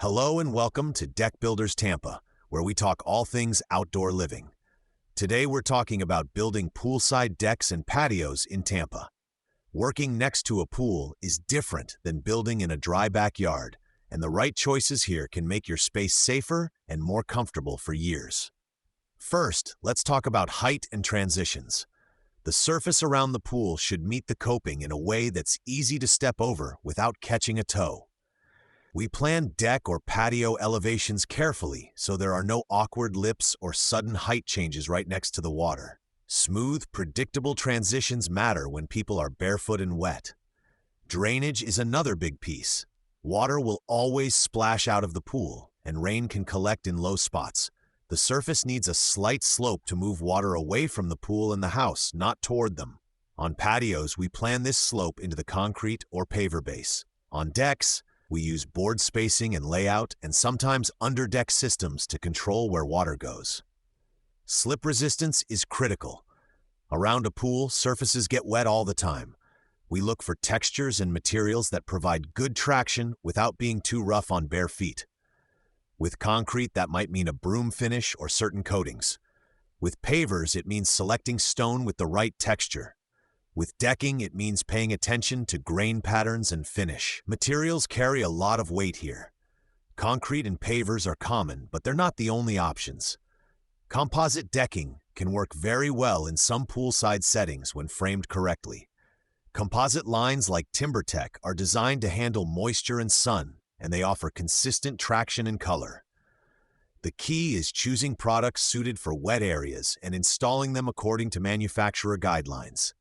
Hello and welcome to Deck Builders Tampa, where we talk all things outdoor living. Today we're talking about building poolside decks and patios in Tampa. Working next to a pool is different than building in a dry backyard, and the right choices here can make your space safer and more comfortable for years. First, let's talk about height and transitions. The surface around the pool should meet the coping in a way that's easy to step over without catching a toe. We plan deck or patio elevations carefully so there are no awkward lips or sudden height changes right next to the water. Smooth, predictable transitions matter when people are barefoot and wet. Drainage is another big piece. Water will always splash out of the pool, and rain can collect in low spots. The surface needs a slight slope to move water away from the pool and the house, not toward them. On patios, we plan this slope into the concrete or paver base. On decks, we use board spacing and layout and sometimes under-deck systems to control where water goes. Slip resistance is critical. Around a pool, surfaces get wet all the time. We look for textures and materials that provide good traction without being too rough on bare feet. With concrete, that might mean a broom finish or certain coatings. With pavers, it means selecting stone with the right texture. With decking, it means paying attention to grain patterns and finish. Materials carry a lot of weight here. Concrete and pavers are common, but they're not the only options. Composite decking can work very well in some poolside settings when framed correctly. Composite lines like TimberTech are designed to handle moisture and sun, and they offer consistent traction and color. The key is choosing products suited for wet areas and installing them according to manufacturer guidelines.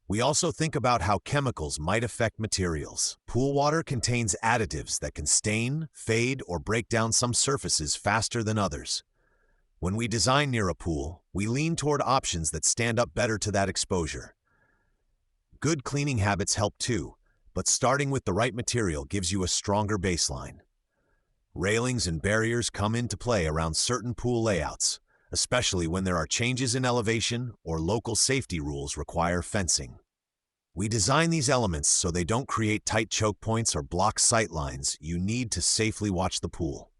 We also think about how chemicals might affect materials. Pool water contains additives that can stain, fade, or break down some surfaces faster than others. When we design near a pool, we lean toward options that stand up better to that exposure. Good cleaning habits help too, but starting with the right material gives you a stronger baseline. Railings and barriers come into play around certain pool layouts, especially when there are changes in elevation or local safety rules require fencing. We design these elements so they don't create tight choke points or block sight lines you need to safely watch the pool.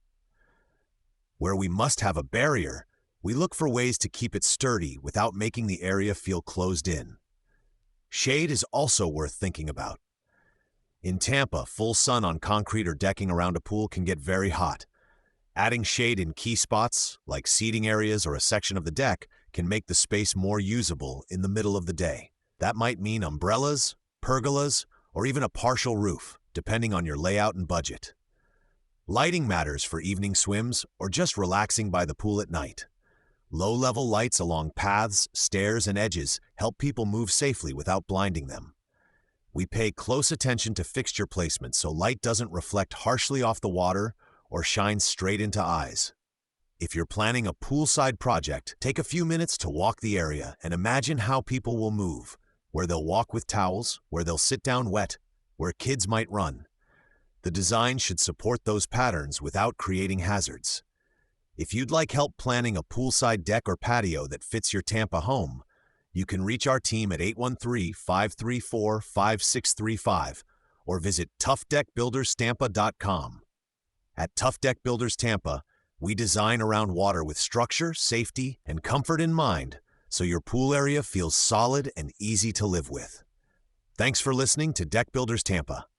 Where we must have a barrier, we look for ways to keep it sturdy without making the area feel closed in. Shade is also worth thinking about. In Tampa, full sun on concrete or decking around a pool can get very hot. Adding shade in key spots, like seating areas or a section of the deck, can make the space more usable in the middle of the day. That might mean umbrellas, pergolas, or even a partial roof, depending on your layout and budget. Lighting matters for evening swims or just relaxing by the pool at night. Low-level lights along paths, stairs, and edges help people move safely without blinding them. We pay close attention to fixture placement so light doesn't reflect harshly off the water or shine straight into eyes. If you're planning a poolside project, take a few minutes to walk the area and imagine how people will move, where they'll walk with towels, where they'll sit down wet, where kids might run. The design should support those patterns without creating hazards. If you'd like help planning a poolside deck or patio that fits your Tampa home, you can reach our team at 813-534-5635 or visit toughdeckbuilderstampa.com. At Tough Deck Builders Tampa, we design around water with structure, safety, and comfort in mind, so your pool area feels solid and easy to live with. Thanks for listening to Deck Builders Tampa.